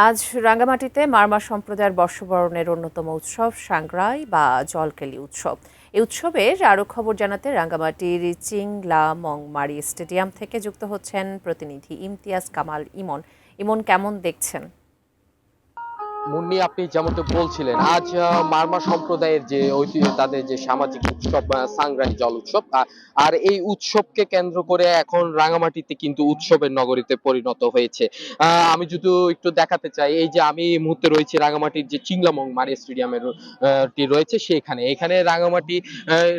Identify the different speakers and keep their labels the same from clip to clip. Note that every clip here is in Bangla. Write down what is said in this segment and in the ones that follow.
Speaker 1: আজ রাঙ্গামাটিতে মারমা সম্প্রদায়ের বর্ষবরণের অন্যতম উৎসব সাংগ্রাই বা জলকেলি উৎসব। এই উৎসবের আরও খবর জানাতে রাঙ্গামাটির চিংলা মংমারি স্টেডিয়াম থেকে যুক্ত হচ্ছেন প্রতিনিধি ইমতিয়াজ কামাল ইমন। ইমন, কেমন দেখছেন?
Speaker 2: মুন্নি, আপনি যেমনটা বলছিলেন, আজ মারমা সম্প্রদায়ের যে ঐতিহ্য, তাদের যে সামাজিক উৎসব সাংগ্রাই জল উৎসব, আর এই উৎসবকে কেন্দ্র করে এখন রাঙামাটিতে কিন্তু উৎসবের নগরীতে পরিণত হয়েছে। আমি যদি একটু দেখাতে চাই, এই যে আমি এই মুহূর্তে রয়েছি রাঙামাটির যে চিংলামং মারি স্টেডিয়ামের টি রয়েছে সেখানে। এখানে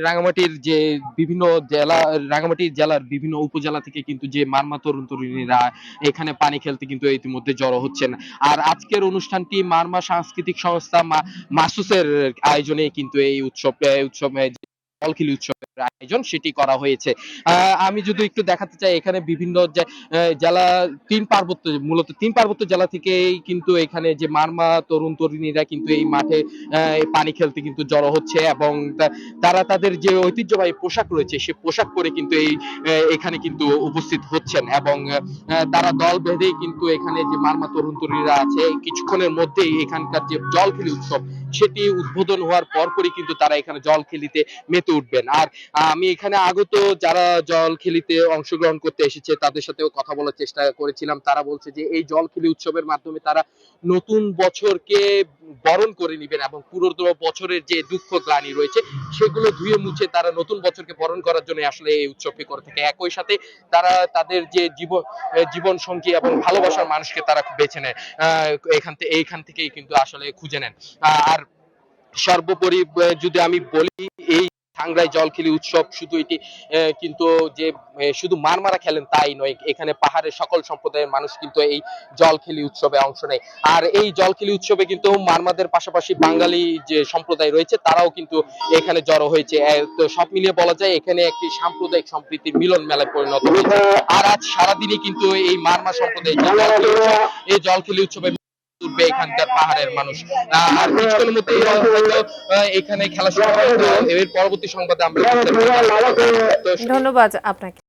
Speaker 2: রাঙামাটির যে বিভিন্ন জেলা, রাঙামাটি জেলার বিভিন্ন উপজেলা থেকে কিন্তু যে মারমা তরুণ তরুণীরা এখানে পানি খেলতে কিন্তু ইতিমধ্যে জড়ো হচ্ছেন। আর আজকের অনুষ্ঠানটি মারমা সাংস্কৃতিক সংস্থা মাসুসের আয়োজনে কিন্তু এই উৎসবে জলখিলি উৎসবের আয়োজন সেটি করা হয়েছে। আমি যদি একটু দেখাতে চাই, এখানে বিভিন্ন জেলা, মূলত তিন পার্বত্য জেলা থেকে কিন্তু এখানে যে মারমা তরুণ তরুণীরা কিন্তু এই মাঠে পানি খেলতে কিন্তু জড়ো হচ্ছে, এবং তারা তাদের যে ঐতিহ্যবাহী পোশাক রয়েছে সে পোশাক পরে কিন্তু এখানে কিন্তু উপস্থিত হচ্ছেন, এবং তারা দল বেঁধেই কিন্তু এখানে যে মারমা তরুণ তরুণীরা আছে কিছুক্ষণের মধ্যেই এখানকার যে জলখিলি উৎসব সেটি উদ্বোধন হওয়ার পরপরই কিন্তু তারা এখানে জলখিলিতে মেতে উঠবেন। আর আমি এখানে আগত যারা জলখিলিতে অংশগ্রহণ করতে এসেছে তাদের সাথেও কথা বলার চেষ্টা করেছিলাম। তারা বলছে যে এই জলখিলি উৎসবের মাধ্যমে তারা নতুন বছরকে বরণ করে নিবেন, এবং পুরোনো বছরের যে দুঃখ গ্লানি রয়েছে সেগুলো ধুয়ে মুছে তারা নতুন বছরকে বরণ করার জন্য আসলে এই উৎসবটি করে থাকে। একই সাথে তারা তাদের যে জীবন সঙ্গী এবং ভালোবাসার মানুষকে তারা বেছে নেয়, এইখান থেকেই কিন্তু আসলে খুঁজে নেন। আর সর্বোপরি যদি আমি বলি, এই সাংগ্রাই জলখিলি উৎসব শুধু এটি কিন্তু যে শুধু মারমারা খেলেন তাই নয়, এখানে পাহাড়ের সকল সম্প্রদায়ের মানুষ কিন্তু এই জলখিলি উৎসবে অংশ নেয়। আর এই জলখিলি উৎসবে কিন্তু মারমাদের পাশাপাশি বাঙালি যে সম্প্রদায় রয়েছে তারাও কিন্তু এখানে জড়ো হয়েছে। তো সব মিলিয়ে বলা যায় এখানে একটি সাম্প্রদায়িক সম্প্রীতির মিলন মেলায় পরিণত হয়েছে। আর আজ সারাদিনই কিন্তু এই মারমা সম্প্রদায় এই জলখিলি উৎসবে উঠবে এখানকার পাহাড়ের মানুষ। আর কিছুক্ষণের মধ্যেই হয়তো এখানে খেলা শুরু হবে। এর পরবর্তী সংবাদে আমরা
Speaker 1: ধন্যবাদ আপনাকে।